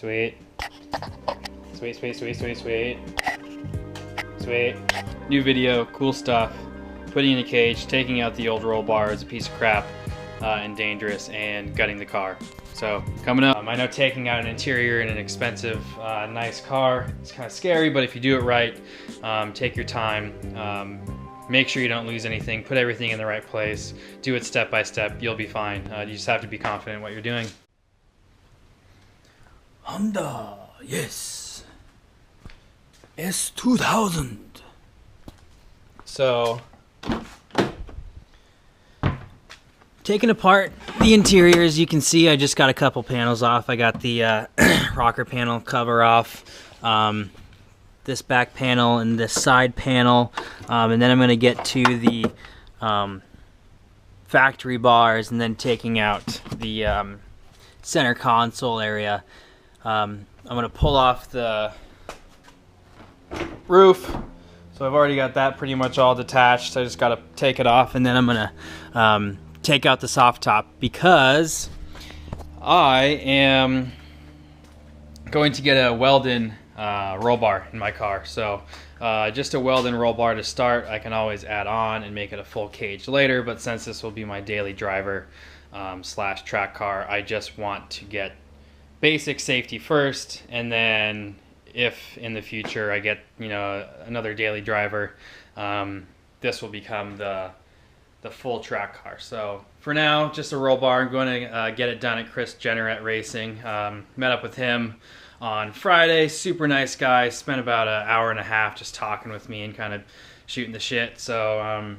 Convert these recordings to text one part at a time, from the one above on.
Sweet. Sweet, sweet, sweet, sweet, sweet. Sweet. New video, cool stuff. Putting in a cage, taking out the old roll bar is a piece of crap and dangerous, and gutting the car. So coming up, I know taking out an interior in an expensive, nice car is kind of scary, but if you do it right, take your time, make sure you don't lose anything, put everything in the right place, do it step by step, you'll be fine. You just have to be confident in what you're doing. Honda, yes. S2000. So, taking apart the interior, as you can see, I just got a couple panels off. I got the rocker panel cover off, this back panel and this side panel, and then I'm going to get to the factory bars and then taking out the center console area. I'm going to pull off the roof, so I've already got that pretty much all detached. I just got to take it off, and then I'm going to take out the soft top because I am going to get a welded roll bar in my car. So just a welded roll bar to start. I can always add on and make it a full cage later, but since this will be my daily driver slash track car, I just want to get basic safety first, and then if in the future I get, you know, another daily driver, this will become the full track car. So for now, just a roll bar. I'm going to get it done at Chris Generette Racing. Met up with him on Friday. Super nice guy. Spent about an hour and a half just talking with me and kind of shooting the shit. So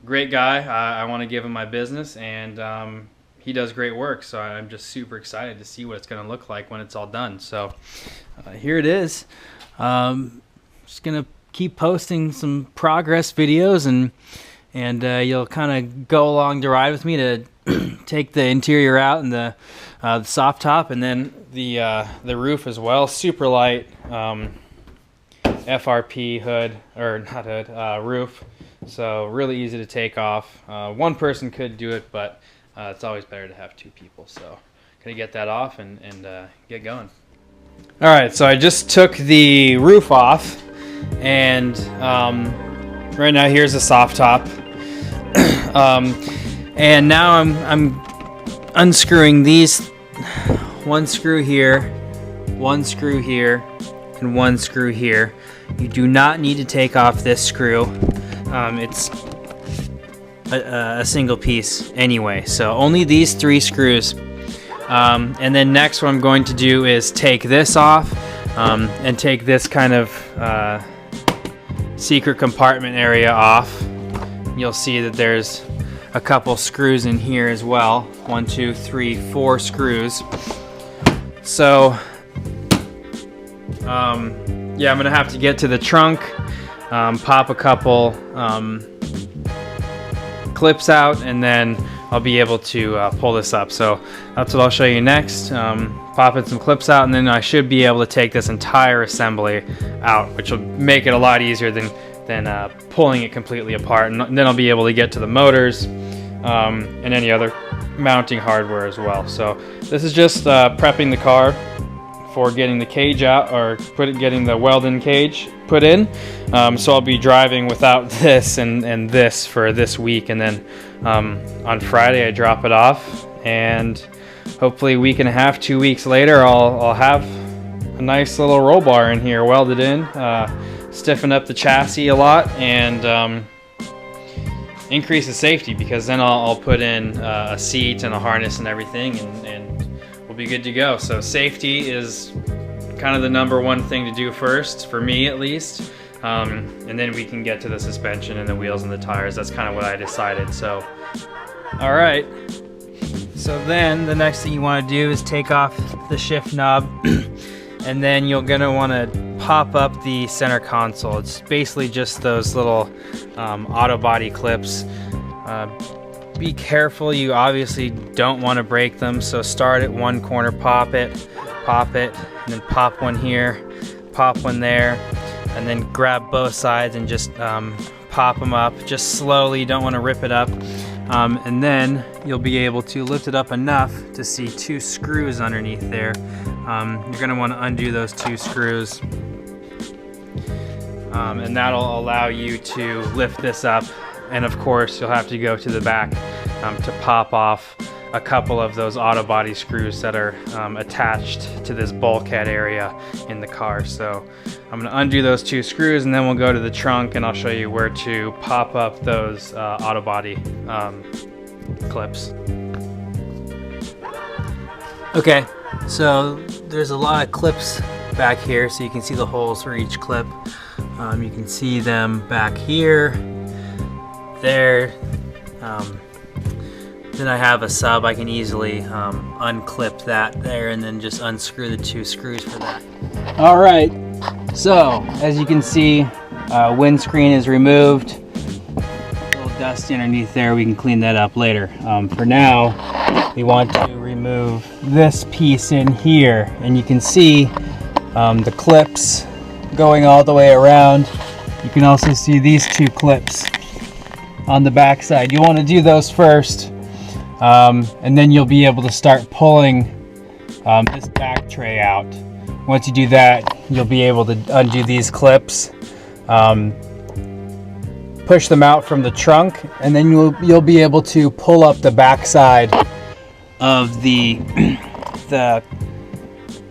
great guy. I want to give him my business, and he does great work. So I'm just super excited to see what it's going to look like when it's all done. So here it is. Just going to keep posting some progress videos, and you'll kind of go along the ride with me to take the interior out and the soft top, and then the roof as well. Super light FRP hood, or not hood, roof. So really easy to take off. One person could do it, but it's always better to have two people. So gonna get that off and get going. All right, so I just took the roof off, and right now here's the soft top. And now I'm unscrewing these, one screw here, one screw here, and one screw here. You do not need to take off this screw. It's a single piece anyway, so only these three screws. And then next what I'm going to do is take this off and take this kind of secret compartment area off. You'll see that there's a couple screws in here as well. 1, 2, 3, 4 screws. So yeah, I'm gonna have to get to the trunk, pop a couple clips out, and then I'll be able to pull this up. So that's what I'll show you next. Popping some clips out, and then I should be able to take this entire assembly out, which will make it a lot easier than pulling it completely apart, and then I'll be able to get to the motors and any other mounting hardware as well. So this is just prepping the car for getting the cage out, or getting the welded cage put in. So I'll be driving without this and this for this week, and then on Friday I drop it off, and hopefully a week and a half, 2 weeks later, I'll have a nice little roll bar in here welded in. Stiffen up the chassis a lot, and increase the safety, because then I'll put in a seat and a harness and everything, and we'll be good to go. So safety is kind of the #1 thing to do first, for me at least, and then we can get to the suspension and the wheels and the tires. That's kind of what I decided. So all right, so then the next thing you want to do is take off the shift knob and then you're gonna want to pop up the center console. It's basically just those little auto body clips. Be careful, you obviously don't want to break them, so start at one corner, pop it, and then pop one here, pop one there, and then grab both sides and just pop them up just slowly. You don't want to rip it up, and then you'll be able to lift it up enough to see 2 screws underneath there. You're going to want to undo those 2 screws, and that'll allow you to lift this up. And of course, you'll have to go to the back to pop off a couple of those auto body screws that are attached to this bulkhead area in the car. So I'm going to undo those 2 screws, and then we'll go to the trunk and I'll show you where to pop up those auto body clips. Okay, so there's a lot of clips back here, so you can see the holes for each clip. You can see them back here, there. Then I have a sub. I can easily unclip that there and then just unscrew the 2 screws for that. All right, so as you can see, windscreen is removed. A little dusty underneath there. We can clean that up later. For now, we want to remove this piece in here, and you can see the clips going all the way around. You can also see these 2 clips on the back side. You want to do those first, and then you'll be able to start pulling this back tray out. Once you do that, you'll be able to undo these clips, push them out from the trunk, and then you'll be able to pull up the back side of the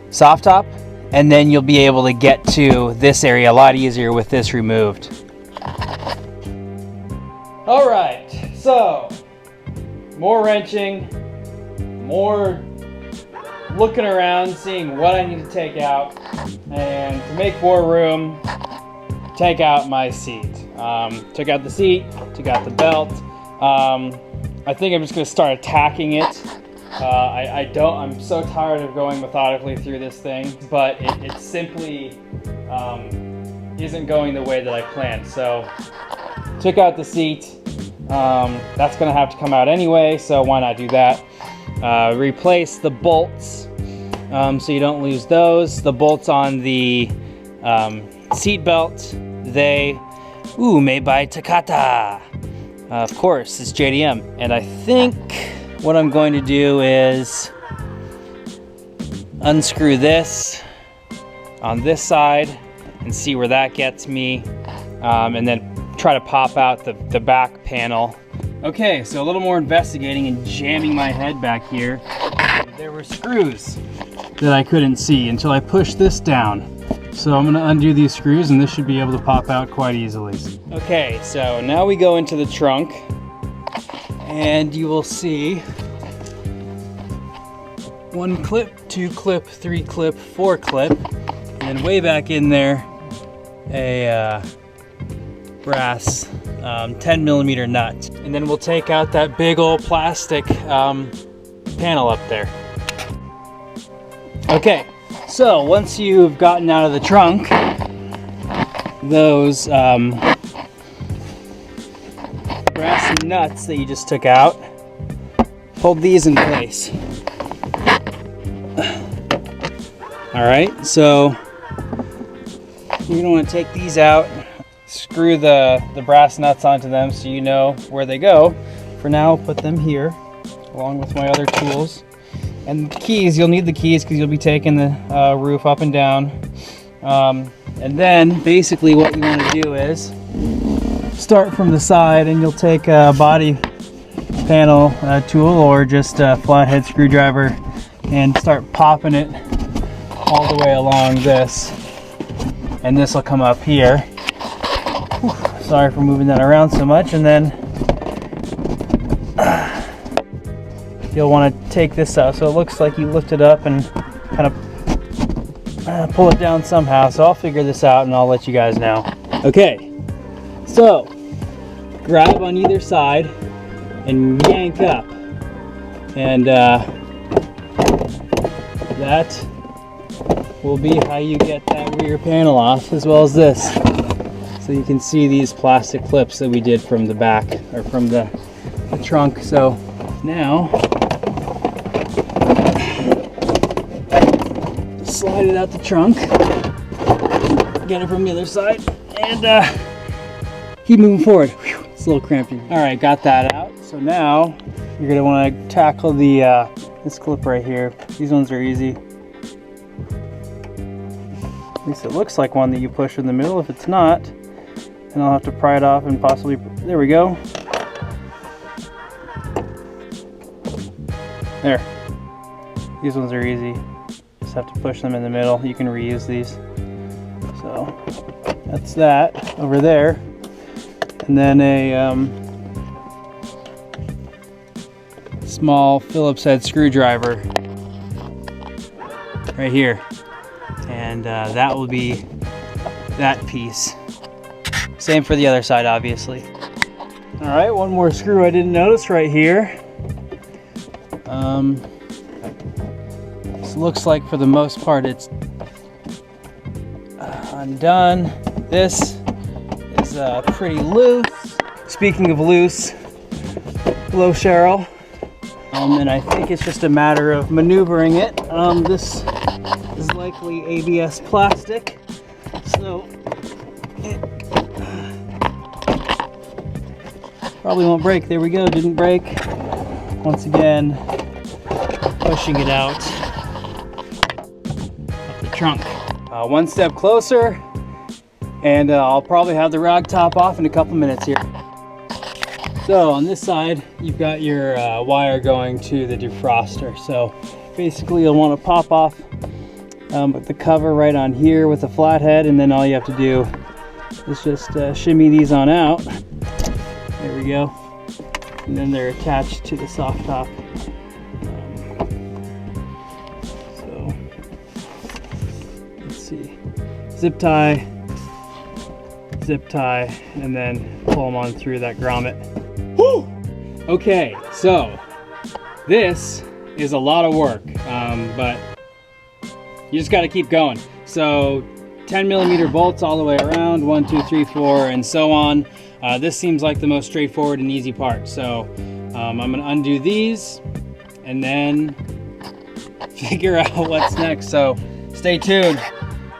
soft top, and then you'll be able to get to this area a lot easier with this removed. All right, so more wrenching, more looking around, seeing what I need to take out, and to make more room, take out my seat. Took out the seat, took out the belt. I think I'm just gonna start attacking it. I'm so tired of going methodically through this thing, but it simply isn't going the way that I planned. So took out the seat. That's gonna have to come out anyway, so why not do that? Replace the bolts so you don't lose those. The bolts on the seat belt, made by Takata. Of course, it's JDM. And I think what I'm going to do is unscrew this on this side and see where that gets me, and then try to pop out the back panel. Okay, so a little more investigating and jamming my head back here. There were screws that I couldn't see until I pushed this down. So I'm gonna undo these screws and this should be able to pop out quite easily. Okay, so now we go into the trunk and you will see 1 clip, 2 clip, 3 clip, 4 clip, and then way back in there, a brass 10mm nut. And then we'll take out that big old plastic panel up there. Okay, so once you've gotten out of the trunk those brass nuts that you just took out, hold these in place. Alright, so you're going to want to take these out, screw the brass nuts onto them so you know where they go. For now, I'll put them here along with my other tools. And the keys, you'll need the keys because you'll be taking the roof up and down. And then basically what you want to do is start from the side, and you'll take a body panel tool or just a flathead screwdriver and start popping it all the way along this. And this will come up here. Whew, sorry for moving that around so much. And then you'll want to take this out so it looks like you lift it up and kind of pull it down somehow. So I'll figure this out and I'll let you guys know. Okay, so grab on either side and yank up, and that will be how you get that rear panel off, as well as this. So you can see these plastic clips that we did from the back, or from the trunk. So now slide it out the trunk, get it from the other side, and keep moving forward. Whew, it's a little crampy. All right, got that out. So now you're gonna want to tackle the this clip right here. These ones are easy. At least it looks like one that you push in the middle. If it's not, then I'll have to pry it off and possibly, there we go. There. These ones are easy. Just have to push them in the middle. You can reuse these. So that's that over there. And then a small Phillips head screwdriver right here. And that will be that piece. Same for the other side, obviously. All right, one more screw I didn't notice right here. This looks like for the most part it's undone. This is pretty loose. Speaking of loose, hello Cheryl. And I think it's just a matter of maneuvering it. This is likely ABS plastic, so it probably won't break. There we go, didn't break. Once again, pushing it out of the trunk. One step closer, and I'll probably have the rag top off in a couple minutes here. So on this side, you've got your wire going to the defroster. So basically you'll want to pop off the cover right on here with a flathead, and then all you have to do is just shimmy these on out. There we go. And then they're attached to the soft top. So let's see. Zip tie, and then pull them on through that grommet. Woo! Okay, so this is a lot of work, but you just got to keep going. So 10mm bolts all the way around, 1, 2, 3, 4, and so on. This seems like the most straightforward and easy part. So I'm gonna undo these and then figure out what's next. So stay tuned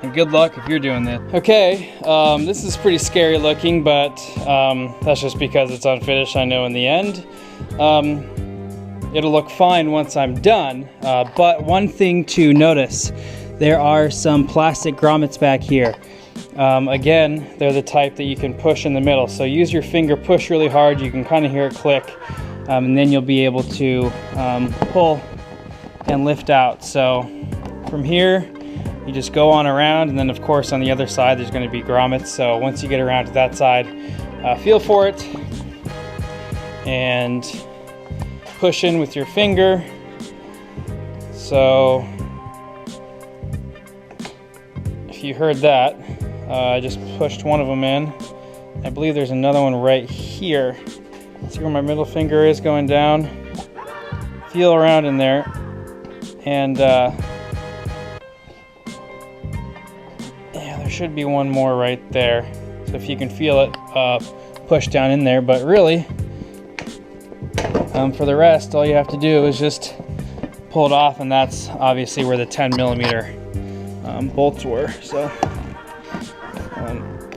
and good luck if you're doing this. Okay, this is pretty scary looking, but that's just because it's unfinished, I know in the end. It'll look fine once I'm done, but one thing to notice, there are some plastic grommets back here. Again, they're the type that you can push in the middle. So use your finger, push really hard, you can kind of hear it click, and then you'll be able to pull and lift out. So from here, you just go on around, and then of course on the other side there's going to be grommets. So once you get around to that side, feel for it and push in with your finger. So if you heard that, I just pushed one of them in. I believe there's another one right here. See where my middle finger is going down? Feel around in there, and yeah, there should be one more right there. So if you can feel it, push down in there. But really, for the rest, all you have to do is just pull it off, and that's obviously where the 10mm bolts were. So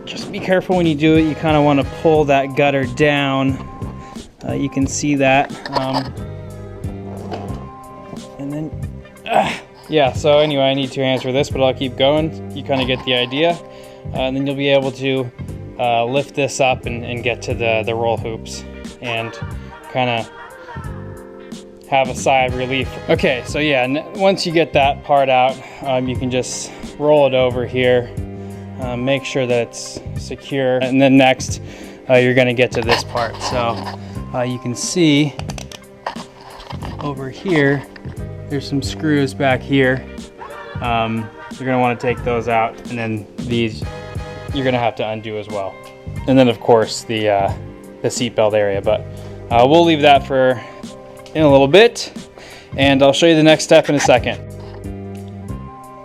just be careful when you do it. You kind of want to pull that gutter down. You can see that. And then, yeah, so anyway, I need to answer this, but I'll keep going. You kind of get the idea. And then you'll be able to lift this up and get to the roll hoops and kind of have a sigh of relief. Okay, so yeah, once you get that part out, you can just roll it over here. Make sure that it's secure, and then next you're going to get to this part. So you can see over here there's some screws back here. You're going to want to take those out, and then these you're going to have to undo as well. And then of course the seat belt area, but we'll leave that for in a little bit, and I'll show you the next step in a second.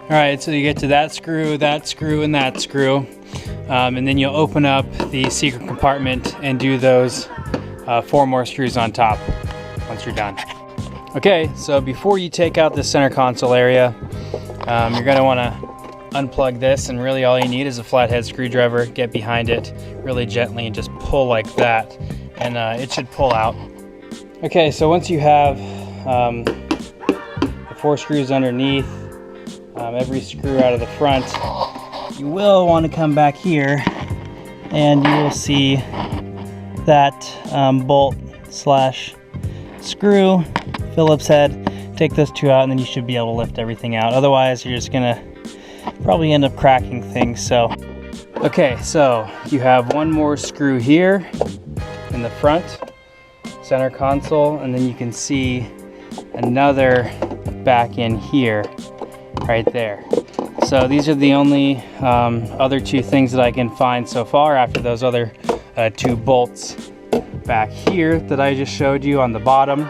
Alright, so you get to that screw, and that screw, and then you'll open up the secret compartment and do those 4 more screws on top once you're done. Okay, so before you take out the center console area, you're going to want to unplug this, and really all you need is a flathead screwdriver. Get behind it really gently and just pull like that, and it should pull out. Okay, so once you have the 4 screws underneath, every screw out of the front, you will want to come back here and you will see that bolt slash screw Phillips head. Take those two out and then you should be able to lift everything out. Otherwise you're just gonna probably end up cracking things. So okay, so you have one more screw here in the front center console, and then you can see another back in here right there. So these are the only other two things that I can find so far after those other two bolts back here that I just showed you on the bottom.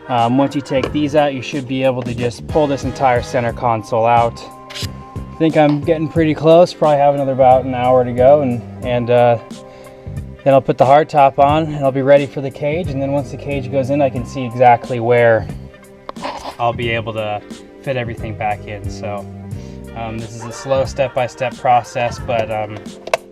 Once you take these out, you should be able to just pull this entire center console out. I think I'm getting pretty close, probably have about an hour to go, and then I'll put the hard top on and I'll be ready for the cage. And then once the cage goes in, I can see exactly where I'll be able to fit everything back in. So this is a slow step-by-step process, but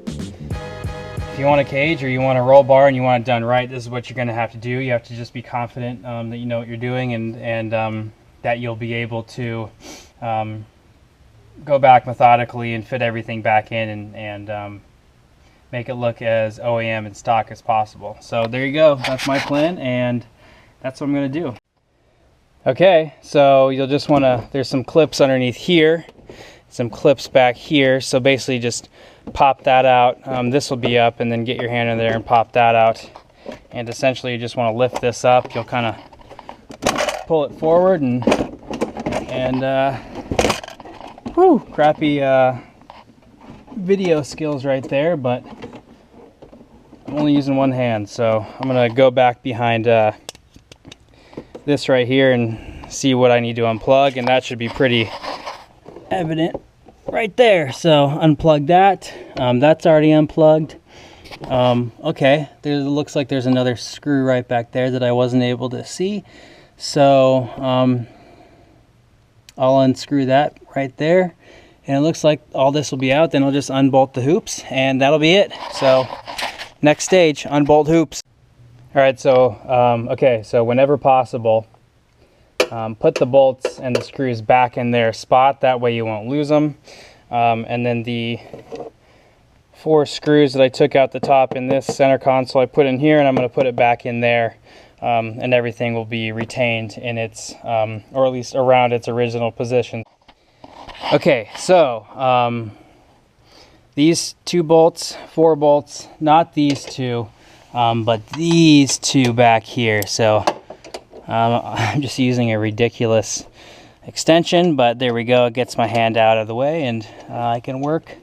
if you want a cage or you want a roll bar and you want it done right, this is what you're going to have to do. You have to just be confident that you know what you're doing, and that you'll be able to go back methodically and fit everything back in and make it look as OEM and stock as possible. So there you go. That's my plan, and that's what I'm going to do. Okay, so you'll just want to, there's some clips underneath here, some clips back here, so basically just pop that out. This will be up, and then get your hand in there and pop that out. And essentially you just want to lift this up. You'll kind of pull it forward, and whew, crappy video skills right there, but I'm only using one hand, so I'm gonna go back behind this right here and see what I need to unplug, and that should be pretty evident right there. So unplug that. That's already unplugged. Okay, there looks like there's another screw right back there that I wasn't able to see, so I'll unscrew that right there, and it looks like all this will be out. Then I'll just unbolt the hoops, and that'll be it. So next stage, unbolt hoops. All right, so okay, so whenever possible, put the bolts and the screws back in their spot. That way you won't lose them. And then the 4 screws that I took out the top in this center console, I put in here, and I'm going to put it back in there, and everything will be retained in its, or at least around its original position. Okay, so these 2 bolts, 4 bolts, not these 2, but these 2 back here. So I'm just using a ridiculous extension, but there we go. It gets my hand out of the way, and I can work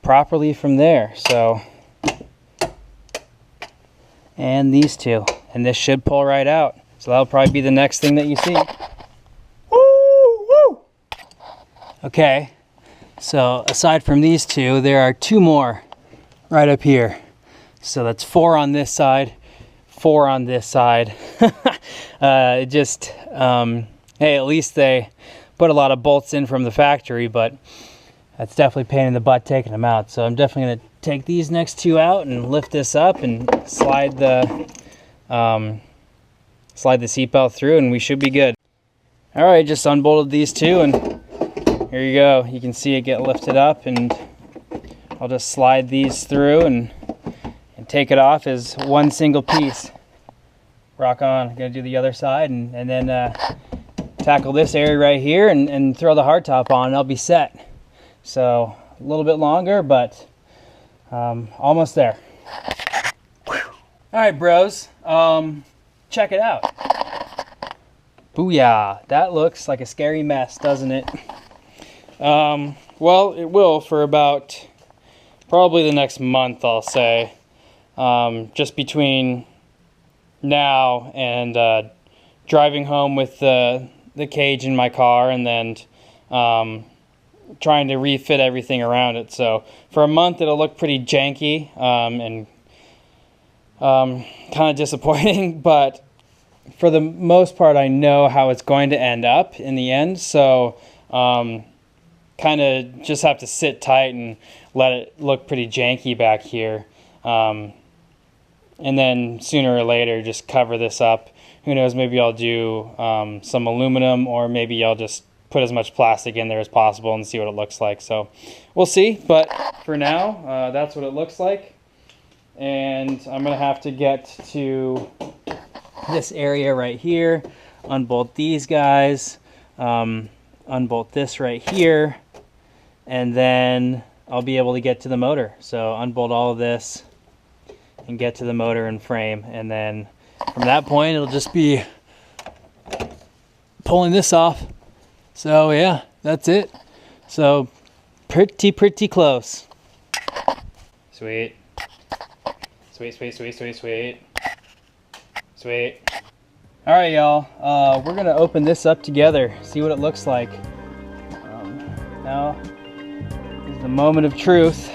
properly from there. So, and these 2, and this should pull right out. So that'll probably be the next thing that you see. Woo, woo. Okay, so aside from these 2, there are 2 more right up here. So that's 4 on this side, 4 on this side. Hey, at least they put a lot of bolts in from the factory, but that's definitely a pain in the butt taking them out. So I'm definitely going to take these next 2 out and lift this up and slide the seatbelt through, and we should be good. All right, just unbolted these 2, and here you go. You can see it get lifted up, and I'll just slide these through and take it off as one single piece. Rock on. I'm gonna do the other side, and then tackle this area right here and throw the hard top on, and I'll be set. So a little bit longer, but almost there. All right, bros, check it out. Booyah, that looks like a scary mess, doesn't it? Well, it will for about probably the next month, I'll say. Just between now and driving home with the cage in my car, and then trying to refit everything around it. So for a month it'll look pretty janky and kind of disappointing, but for the most part I know how it's going to end up in the end. So kind of just have to sit tight and let it look pretty janky back here. And then sooner or later just cover this up. Who knows, maybe I'll do some aluminum, or maybe I'll just put as much plastic in there as possible and see what it looks like. So we'll see, but for now, that's what it looks like. And I'm gonna have to get to this area right here, unbolt these guys, unbolt this right here, and then I'll be able to get to the motor. So unbolt all of this and get to the motor and frame, and then from that point it'll just be pulling this off. So yeah, that's it. So pretty close. Sweet. Sweet, sweet, sweet, sweet, sweet. Sweet. All right, y'all. We're gonna open this up together, see what it looks like. Now is the moment of truth.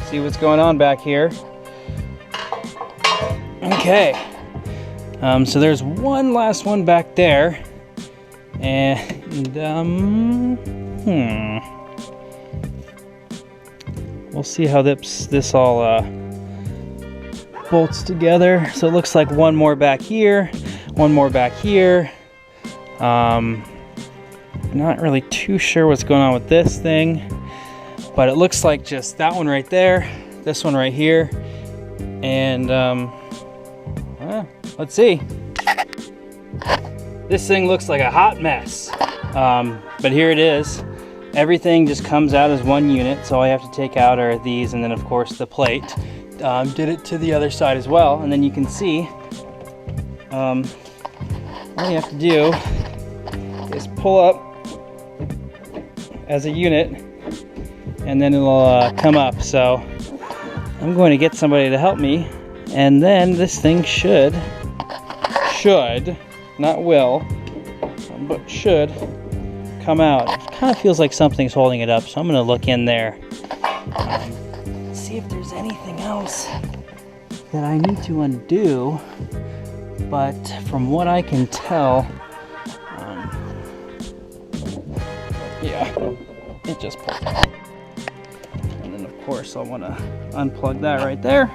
See what's going on back here. Okay. So there's one last one back there, and we'll see how this all bolts together. So it looks like one more back here, one more back here. Not really too sure what's going on with this thing, but it looks like just that one right there, this one right here, and let's see. This thing looks like a hot mess, but here it is. Everything just comes out as one unit, so all I have to take out are these, and then of course the plate. Did it to the other side as well, and then you can see all you have to do is pull up as a unit, and then it'll come up. So I'm going to get somebody to help me, and then this thing should, not will, but should come out. It kind of feels like something's holding it up, so I'm going to look in there, see if there's anything else that I need to undo. But from what I can tell, yeah, it just pulled out. And then of course I'll want to unplug that right there.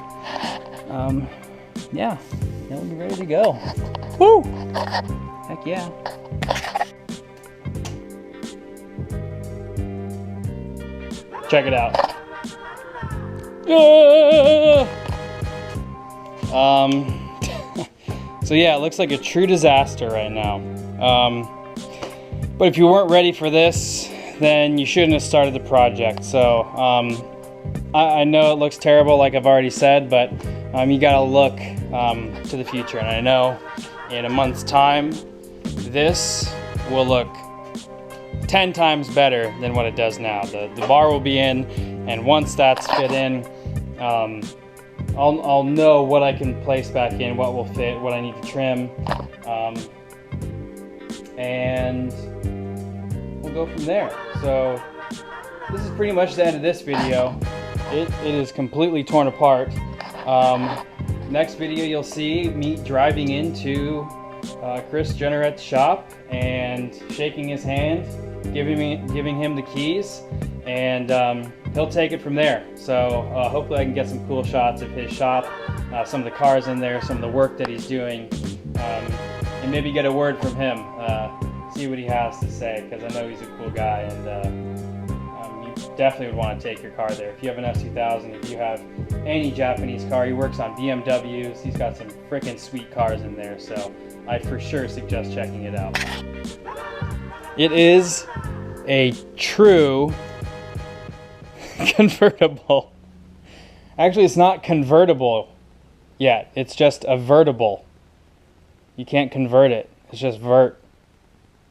Yeah, it'll be ready to go. Woo! Heck yeah. Check it out. So yeah, it looks like a true disaster right now. But if you weren't ready for this, then you shouldn't have started the project. So I know it looks terrible, like I've already said, but you gotta look to the future. And I know in a month's time, this will look 10 times better than what it does now. The bar will be in, and once that's fit in, I'll know what I can place back in, what will fit, what I need to trim, and we'll go from there. So this is pretty much the end of this video. It is completely torn apart. Next video you'll see me driving into Chris Jenneret's shop and shaking his hand, giving him the keys, and he'll take it from there. So hopefully I can get some cool shots of his shop, some of the cars in there, some of the work that he's doing, and maybe get a word from him, see what he has to say, because I know he's a cool guy, and you definitely would want to take your car there. If you have an S2000, if you have any Japanese car, he works on BMWs, he's got some freaking sweet cars in there, so I for sure suggest checking it out. It is a true convertible. Actually, it's not convertible yet. It's just a vertible. You can't convert it. It's just vert.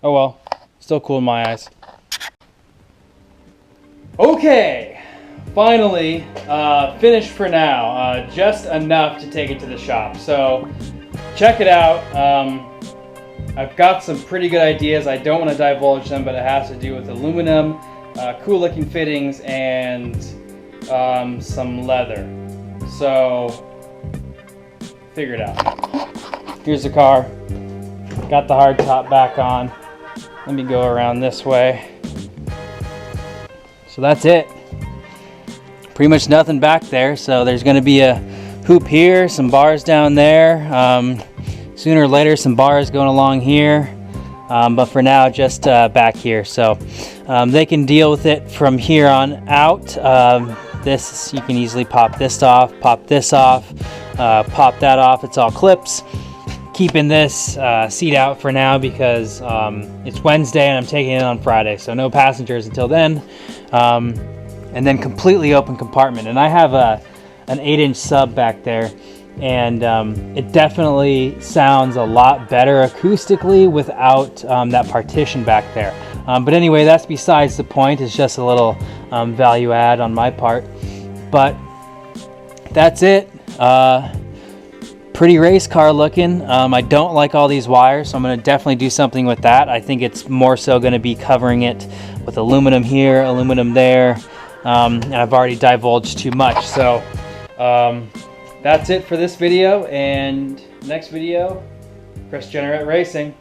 Oh well. Still cool in my eyes. Okay. Finally, finished for now. Just enough to take it to the shop. So, check it out. I've got some pretty good ideas. I don't want to divulge them, but it has to do with aluminum, cool looking fittings, and some leather. So figure it out. Here's the car. Got the hard top back on. Let me go around this way. So that's it. Pretty much nothing back there. So there's going to be a hoop here, some bars down there. Sooner or later, some bars going along here. but for now, just back here. So they can deal with it from here on out. This, you can easily pop this off, pop this off, pop that off. It's all clips. Keeping this seat out for now because it's Wednesday and I'm taking it on Friday, so no passengers until then. And then completely open compartment. And I have an 8-inch sub back there, and it definitely sounds a lot better acoustically without that partition back there. But anyway, that's besides the point. It's just a little value add on my part. But that's it. Pretty race car looking. I don't like all these wires, so I'm going to definitely do something with that. I think it's more so going to be covering it with aluminum here, aluminum there, and I've already divulged too much. So that's it for this video, and next video, Chris Generette Racing.